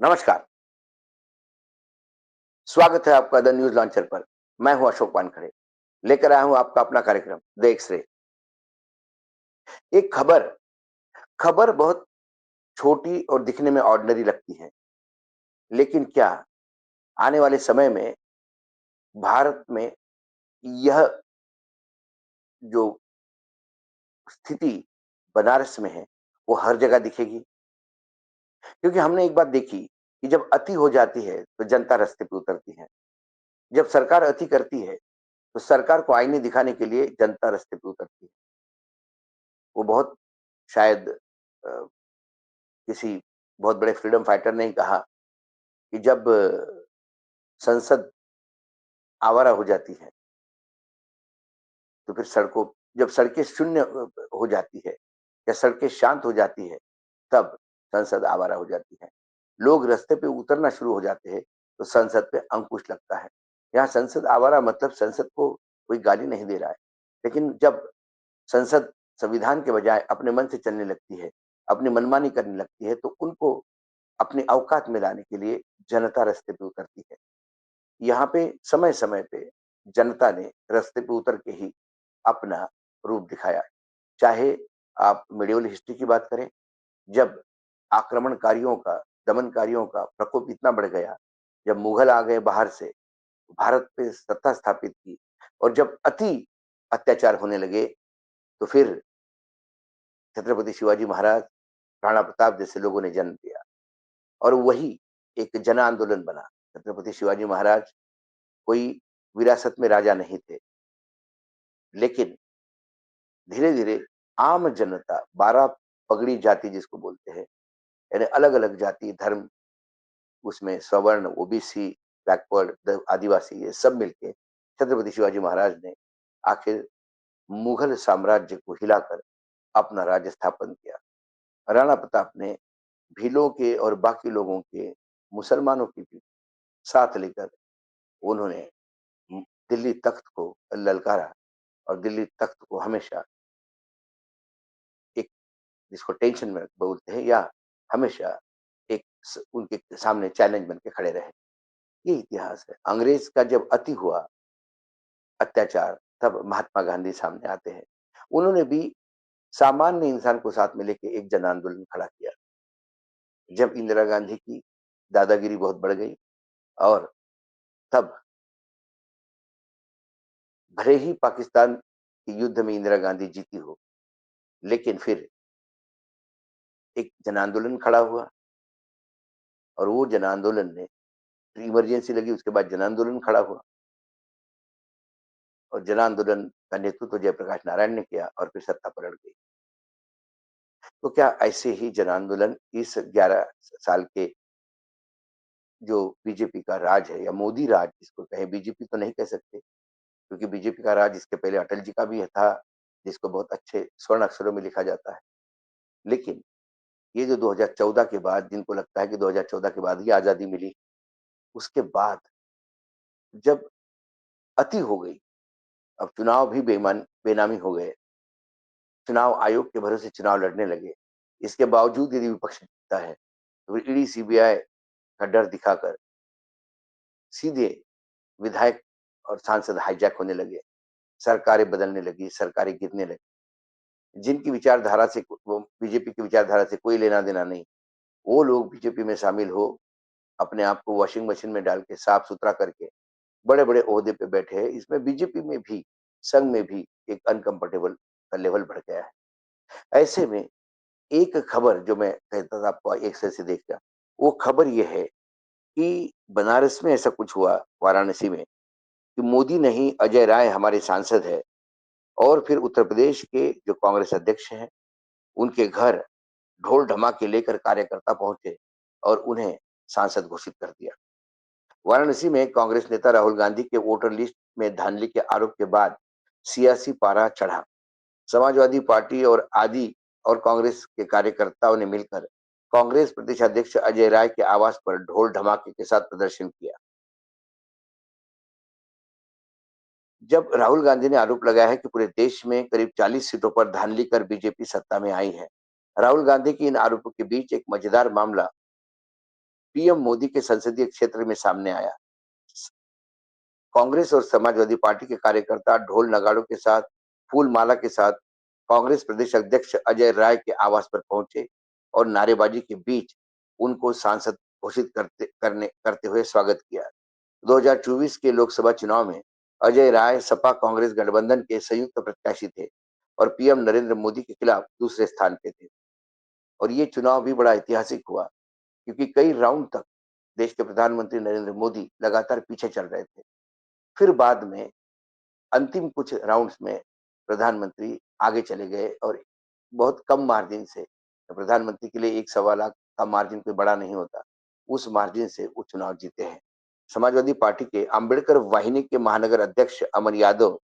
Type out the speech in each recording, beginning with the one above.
नमस्कार, स्वागत है आपका द न्यूज़ लॉन्चर पर। मैं हूं अशोक वानखड़े, लेकर आया हूं आपका अपना कार्यक्रम द एक्स-रे। एक खबर खबर बहुत छोटी और दिखने में ऑर्डिनरी लगती है, लेकिन क्या आने वाले समय में भारत में यह जो स्थिति बनारस में है, वो हर जगह दिखेगी? क्योंकि हमने एक बात देखी कि जब अति हो जाती है, तो जनता रास्ते पे उतरती है। जब सरकार अति करती है, तो सरकार को आईने दिखाने के लिए जनता रास्ते पे उतरती है। वो बहुत शायद अ, किसी बहुत बड़े फ्रीडम फाइटर ने ही कहा कि जब संसद आवारा हो जाती है, तो फिर सड़कों जब सड़कें शून्य हो जाती है या सड़कें शांत हो जाती है, तब संसद आवारा हो जाती है। लोग रास्ते पे उतरना शुरू हो जाते हैं, तो संसद पे अंकुश लगता है। यहाँ संसद आवारा मतलब संसद को कोई गाली नहीं दे रहा है, लेकिन जब संसद संविधान के बजाय अपने मन से चलने लगती है, अपनी मनमानी करने लगती है, तो उनको अपनी औकात में लाने के लिए जनता रास्ते पे उतरती है। यहाँ पे समय-समय पे जनता ने रास्ते पे उतर के ही अपना रूप दिखाया। चाहे आप मेडिएवल हिस्ट्री की बात करें, जब आक्रमणकारियों का, दमनकारियों का प्रकोप इतना बढ़ गया, जब मुगल आ गए बाहर से, भारत पे सत्ता स्थापित की और जब अति अत्याचार होने लगे, तो फिर छत्रपति शिवाजी महाराज, राणा प्रताप जैसे लोगों ने जन्म लिया और वही एक जन आंदोलन बना। छत्रपति शिवाजी महाराज कोई विरासत में राजा नहीं थे, लेकिन धीरे-धीरे आम जनता 12 पगड़ी जाति जिसको बोलते हैं, यानी अलग-अलग जाति, धर्म, उसमें सवर्ण, ओबीसी, बैकवर्ड, आदिवासी ये सब मिलके छत्रपति शिवाजी महाराज ने आखिर मुगल साम्राज्य को हिलाकर अपना राज्य स्थापन किया। राणा प्रताप ने भीलों के और बाकी लोगों के, मुसलमानों की भी साथ लेकर उन्होंने दिल्ली तख्त को ललकारा और दिल्ली तख्त को हमेशा एक जिसको टेंशन में बोलते हैं या हमेशा एक उनके सामने चैलेंज बन के खड़े रहे। ये इतिहास है। अंग्रेज का जब अति हुआ अत्याचार, तब महात्मा गांधी सामने आते हैं। उन्होंने भी सामान्य इंसान को साथ में लेके एक जन आंदोलन खड़ा किया। जब इंदिरा गांधी की दादागिरी बहुत बढ़ गई और तब भले ही पाकिस्तान के युद्ध में इंदिरा गांधी जीती हो, लेकिन फिर एक जन आंदोलन खड़ा हुआ और वो जन आंदोलन ने इमरजेंसी लगी, उसके बाद जन आंदोलन खड़ा हुआ और जन आंदोलन का नेतृत्व जयप्रकाश नारायण ने किया और फिर सत्ता पलट गई। तो क्या ऐसे ही जन आंदोलन इस 11 साल के जो बीजेपी का राज है या मोदी राज जिसको कहें, बीजेपी तो नहीं कह सकते क्योंकि बीजेपी का राज इसके पहले अटल जी का भी था, जिसको बहुत अच्छे स्वर्ण अक्षरों में लिखा जाता है। लेकिन ये जो 2014 के बाद जिनको लगता है कि 2014 के बाद ही आज़ादी मिली, उसके बाद जब अति हो गई, अब चुनाव भी बेनामी हो गए, चुनाव आयोग के भरोसे चुनाव लड़ने लगे। इसके बावजूद यदि विपक्ष जीतता है, तो ईडी, सीबीआई का डर दिखाकर सीधे विधायक और सांसद हाईजैक होने लगे, सरकारें बदलने लगी, सरकारें गिरने लगी। जिनकी विचारधारा से वो बीजेपी की विचारधारा से कोई लेना-देना नहीं, वो लोग बीजेपी में शामिल हो, अपने आप को वॉशिंग मशीन में डाल के साफ-सुथरा करके बड़े-बड़े ओहदे पे बैठे हैं। इसमें बीजेपी में भी, संघ में भी एक अनकम्फर्टेबल का लेवल बढ़ गया है। ऐसे में एक खबर जो मैं कहता था आपको एक से देखकर, वो खबर ये है कि बनारस में ऐसा कुछ हुआ, वाराणसी में, कि मोदी नहीं, अजय राय हमारे सांसद हैं और फिर उत्तर प्रदेश के जो कांग्रेस अध्यक्ष हैं, उनके घर ढोल-ढमाके लेकर कार्यकर्ता पहुँचे और उन्हें सांसद घोषित कर दिया। वाराणसी में कांग्रेस नेता राहुल गांधी के वोटर लिस्ट में धांधली के आरोप के बाद सियासी पारा चढ़ा। समाजवादी पार्टी और कांग्रेस के कार्यकर्ताओं ने मिलकर कांग्रेस प्रदेशाध्यक्ष अजय राय के आवास पर ढोल धमाके के साथ प्रदर्शन किया। जब राहुल गांधी ने आरोप लगाया है कि पूरे देश में करीब 40 सीटों पर धांधली कर बीजेपी सत्ता में आई है। राहुल गांधी की इन आरोपों के बीच एक मजेदार मामला पीएम मोदी के संसदीय क्षेत्र में सामने आया। कांग्रेस और समाजवादी पार्टी के कार्यकर्ता ढोल नगाड़ों के साथ, फूल माला के साथ कांग्रेस प्रदेश अध्यक्ष अजय राय के आवास पर पहुंचे और नारेबाजी के बीच उनको सांसद घोषित करते हुए स्वागत किया। 2024 के लोकसभा चुनाव में अजय राय सपा कांग्रेस गठबंधन के संयुक्त प्रत्याशी थे और पीएम नरेंद्र मोदी के खिलाफ दूसरे स्थान पे थे। और ये चुनाव भी बड़ा ऐतिहासिक हुआ क्योंकि कई राउंड तक देश के प्रधानमंत्री नरेंद्र मोदी लगातार पीछे चल रहे थे। फिर बाद में अंतिम कुछ राउंड्स में प्रधानमंत्री आगे चले गए और बहुत कम मार्जिन से, प्रधानमंत्री के लिए 1 सवा लाख का मार्जिन कोई बड़ा नहीं होता, उस मार्जिन से वो चुनाव जीते हैं। समाजवादी पार्टी के अंबेडकर वाहिनी के महानगर अध्यक्ष अमर यादव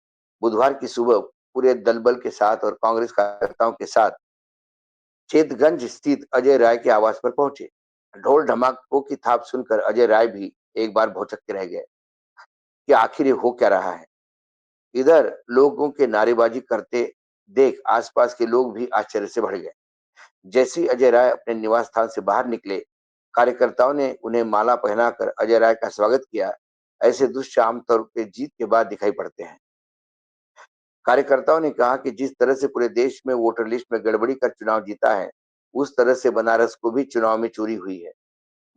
बुधवार की सुबह पूरे दल बल के साथ और कांग्रेस कार्यकर्ताओं के साथ चेतगंज स्थित अजय राय के आवास पर पहुंचे। ढोल ढमाकों की थाप सुनकर अजय राय भी एक बार भौचक्के रह गए कि आखिर ये हो क्या रहा है। इधर लोगों के नारेबाजी करते देख आसपास के लोग भी आश्चर्य से भर गए। जैसे ही अजय राय अपने निवास स्थान से बाहर निकले, कार्यकर्ताओं ने उन्हें माला पहनाकर अजय राय का स्वागत किया। ऐसे दृश्य आमतौर पे जीत के बाद दिखाई पड़ते हैं। कार्यकर्ताओं ने कहा कि जिस तरह से पूरे देश में वोटर लिस्ट में गड़बड़ी कर चुनाव जीता है, उस तरह से बनारस को भी चुनाव में चोरी हुई है।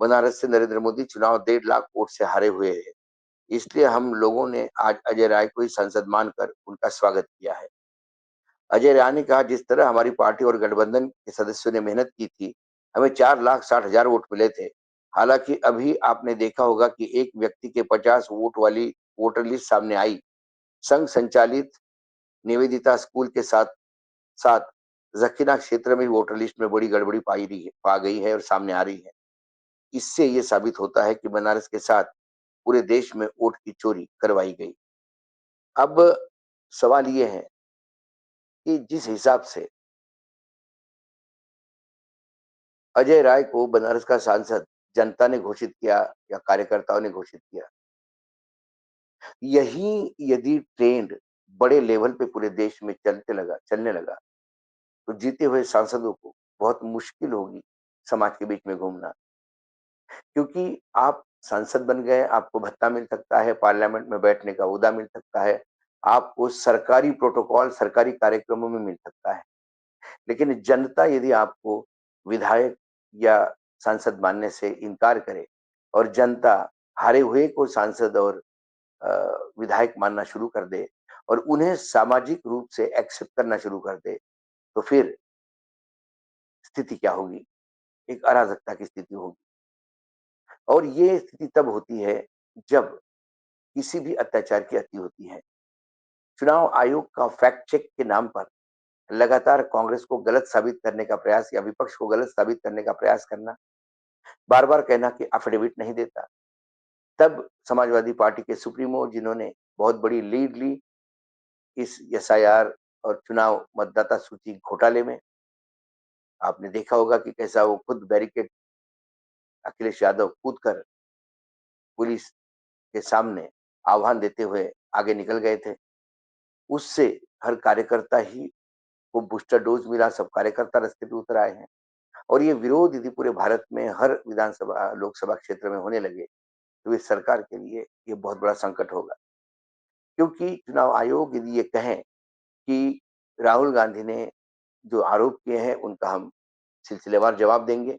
बनारस से नरेंद्र मोदी चुनाव 1.5 लाख वोट से हारे हुए हैं। इसलिए हम लोगों ने आज अजय राय को ही सांसद मानकर उनका स्वागत किया है। अजय राय ने कहा, जिस तरह हमारी पार्टी और गठबंधन के सदस्यों ने मेहनत की थी, हमें 4,60,000 वोट मिले थे। हालांकि अभी आपने देखा होगा कि एक व्यक्ति के 50 वोट वाली वोटर लिस्ट सामने आई। संघ संचालित निवेदिता स्कूल के साथ साथ जखीना क्षेत्र में वोटर लिस्ट में बड़ी गड़बड़ी पा गई है और सामने आ रही है। इससे ये साबित होता है कि बनारस के साथ पूरे देश में वोट की चोरी करवाई गई। अब सवाल ये है कि जिस हिसाब से अजय राय को बनारस का सांसद जनता ने घोषित किया या कार्यकर्ताओं ने घोषित किया, यही यदि ट्रेंड बड़े लेवल पे पूरे देश में चलने लगा, तो जीते हुए सांसदों को बहुत मुश्किल होगी समाज के बीच में घूमना। क्योंकि आप सांसद बन गए, आपको भत्ता मिल सकता है, पार्लियामेंट में बैठने का ओहदा मिल सकता है, आपको सरकारी प्रोटोकॉल, सरकारी कार्यक्रमों में मिल सकता है। लेकिन जनता यदि आपको विधायक या सांसद मानने से इनकार करे और जनता हारे हुए को सांसद और अ, विधायक मानना शुरू कर दे और उन्हें सामाजिक रूप से एक्सेप्ट करना शुरू कर दे, तो फिर स्थिति क्या होगी? एक अराजकता की स्थिति होगी। और ये स्थिति तब होती है जब किसी भी अत्याचार की अति होती है। चुनाव आयोग का फैक्ट चेक के नाम पर लगातार कांग्रेस को गलत साबित करने का प्रयास या विपक्ष को गलत साबित करने का प्रयास करना, बार-बार कहना कि एफिडेविट नहीं देता। तब समाजवादी पार्टी के सुप्रीमो जिन्होंने बहुत बड़ी लीड ली इस एसआईआर और चुनाव मतदाता सूची घोटाले में, आपने देखा होगा कि कैसा वो खुद बैरिकेड अखिलेश यादव कूदकर पुलिस के सामने आह्वान देते हुए आगे निकल गए थे। उससे हर कार्यकर्ता ही को बूस्टर डोज मिला, सब कार्यकर्ता रास्ते पे उतर आए हैं और ये विरोध यदि पूरे भारत में हर विधानसभा, लोकसभा क्षेत्र में होने लगे, तो इस सरकार के लिए ये बहुत बड़ा संकट होगा। क्योंकि चुनाव आयोग यदि ये कहें कि राहुल गांधी ने जो आरोप किए हैं, उनका हम सिलसिलेवार जवाब देंगे।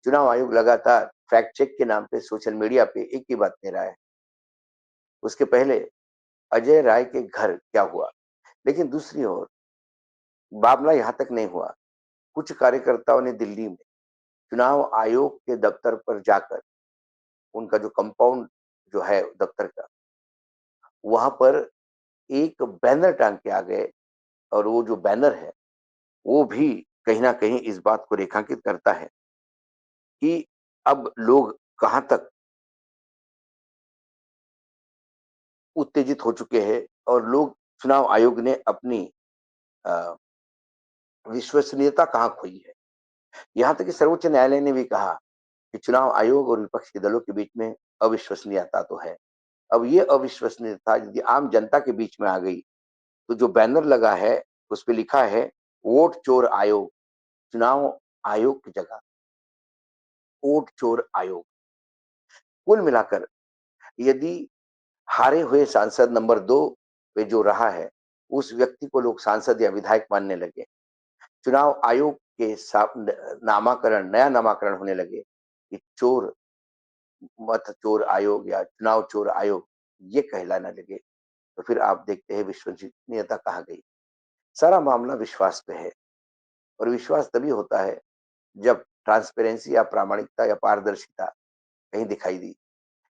चुनाव आयोग लगातार फैक्ट चेक के नाम पे सोशल मीडिया पे एक ही बात कह रहा है। उसके पहले अजय राय के घर क्या हुआ? लेकिन दूसरी ओर मामला यहाँ तक नहीं हुआ। कुछ कार्यकर्ताओं ने दिल्ली में चुनाव आयोग के दफ्तर पर जाकर उनका जो कंपाउंड जो है दफ्तर का, वहां पर एक बैनर टांग के आ गए और वो जो बैनर है, वो भी कहीं न कहीं इस बात को रेखांकित करता है कि अब लोग कहाँ तक उत्तेजित हो चुके हैं और लोग चुनाव आयोग ने अपनी अ, विश्वसनीयता कहाँ खोई है। यहाँ तक कि सर्वोच्च न्यायालय ने भी कहा कि चुनाव आयोग और विपक्ष के दलों के बीच में अविश्वसनीयता तो है। अब ये अविश्वसनीयता यदि आम जनता के बीच में आ गई, तो जो बैनर लगा है, उसपे लिखा है वोट चोर आयोग, चुनाव आयोग की जगह वोट चोर आयोग। कुल मिलाकर यदि हारे हुए सांसद नंबर 2 पे जो रहा है, उस व्यक्ति को लोग सांसद या विधायक मानने लगे। चुनाव आयोग के नया नामाकरण होने लगे कि चोर मत चोर आयोग या चुनाव चोर आयोग ये कहलाने लगे, तो फिर आप देखते हैं विश्वसनीयता कहाँ गई। सारा मामला विश्वास पे है और विश्वास तभी होता है जब ट्रांसपेरेंसी या प्रामाणिकता या पारदर्शिता कहीं दिखाई दी।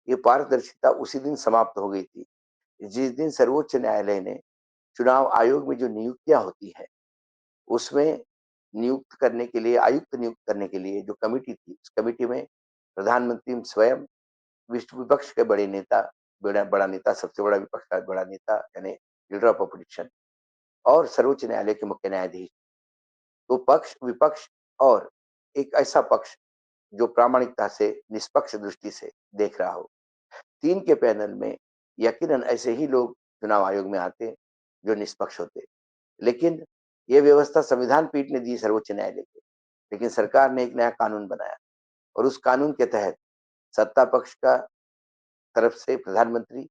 ये पारदर्शिता उसी दिन समाप्त हो गई थी, जिस दिन सर्वोच्च न्यायालय ने चुनाव आयोग में जो नियुक्तियाँ होती हैं, उसमें आयुक्त नियुक्त करने के लिए जो कमिटी थी, उस कमिटी में प्रधानमंत्री स्वयं, विपक्ष के बड़ा नेता, सबसे बड़ा विपक्ष का बड़ा नेता यानी लीडर ऑफ अपोजिशन और सर्वोच्च न्यायालय के मुख्य न्यायाधीश, तो पक्ष, विपक्ष और एक ऐसा पक्ष जो प्रामाणिकता से, निष्पक्ष दृष्टि से देख रहा हो। 3 के पैनल में यकीनन ऐसे ही लोग चुनाव आयोग में आते, जो निष्पक्ष होते। लेकिन ये व्यवस्था संविधान पीठ ने दी सर्वोच्च न्यायालय को, लेकिन सरकार ने एक नया कानून बनाया और उस कानून के तहत सत्ता पक्ष का तरफ से प्रधानमंत्री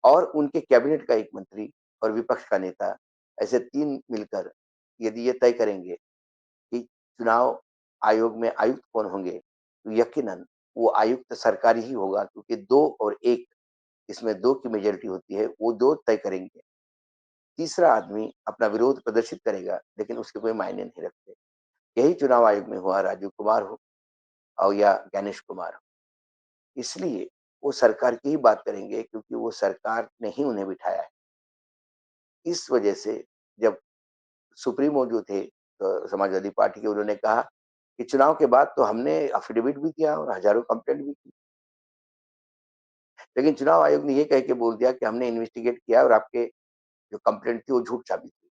और उनके कैबिनेट का एक मंत्री और विपक्ष का नेता, ऐसे 3 मिलकर यदि ये तय करेंगे कि चुनाव आयोग में आयुक्त कौन होंगे, तो यकीनन वो आयुक्त सरकारी ही होगा क्योंकि 2 और 1 इसमें 2 की मेजॉरिटी होती है, वो 2 तय करेंगे। तीसरा आदमी अपना विरोध प्रदर्शित करेगा, लेकिन उसके कोई मायने नहीं रखते। यही चुनाव आयोग में हुआ, राजीव कुमार हो और या ज्ञानेश कुमार हो। इसलिए वो सरकार की ही बात करेंगे क्योंकि वो सरकार ने ही उन्हें बिठाया है। इस वजह से जब सुप्रीमो जो थे समाजवादी पार्टी के, उन्होंने कहा कि चुनाव के बाद तो हमने एफिडेविट भी दिया और हज़ारों कंप्लेंट भी की। लेकिन चुनाव आयोग ने ये कह के बोल दिया कि हमने इन्वेस्टिगेट किया और आपके जो कंप्लेंट थी वो झूठ साबित हुई।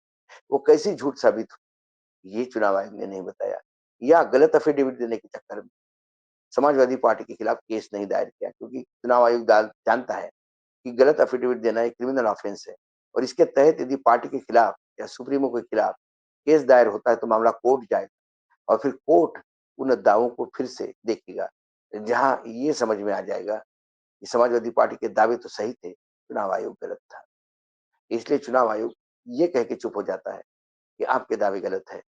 वो कैसी झूठ साबित हुई, ये चुनाव आयोग ने नहीं बताया या गलत एफिडेविट देने के चक्कर में समाजवादी पार्टी के खिलाफ केस नहीं दायर किया क्योंकि चुनाव आयोग जानता है कि गलत एफिडेविट देना एक क्रिमिनल ऑफेंस है और इसके तहत यदि पार्टी के खिलाफ या सुप्रीमो के खिलाफ केस दायर होता है तो मामला कोर्ट जाएगा और फिर कोर्ट उन दावों को फिर से देखेगा, जहां ये समझ में आ जाएगा कि समाजवादी पार्टी के दावे तो सही थे, चुनाव आयोग गलत था। इसलिए चुनाव आयोग ये कह के चुप हो जाता है कि आपके दावे गलत है।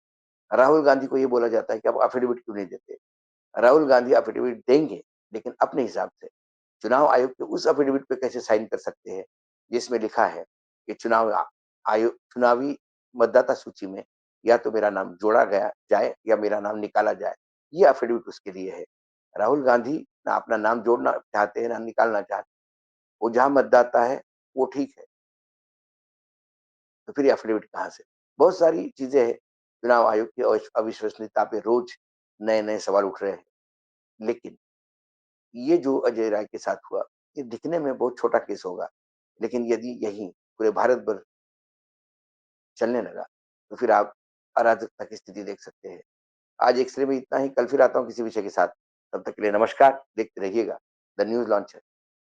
राहुल गांधी को ये बोला जाता है कि आप एफिडेविट क्यों नहीं देते? राहुल गांधी एफिडेविट देंगे, लेकिन अपने हिसाब से। चुनाव आयोग के उस एफिडेविट पे कैसे साइन कर सकते हैं, जिसमें लिखा है कि चुनावी मतदाता सूची में या तो मेरा नाम जोड़ा गया जाए या मेरा नाम निकाला जाए। ये एफिडेविट उसके लिए है। राहुल गांधी ना अपना नाम जोड़ना चाहते हैं, ना निकालना चाहते हैं। वो जहाँ मतदाता है, वो ठीक है, तो फिर ये एफिडेविट कहाँ से? बहुत सारी चीज़ें हैं, चुनाव आयोग की अविश्वसनीयता पे रोज़ नए-नए सवाल उठ रहे हैं। लेकिन ये जो अजय राय के साथ हुआ, ये दिखने में बहुत छोटा केस होगा, लेकिन यदि यही पूरे भारत भर चलने लगा, तो फिर आप अराजकता की स्थिति देख सकते हैं। आज एक्स-रे में इतना ही, कल फिर आता हूँ किसी विषय के साथ। तब तक के लिए नमस्कार, देखते रहिएगा द न्यूज़ लॉन्चर।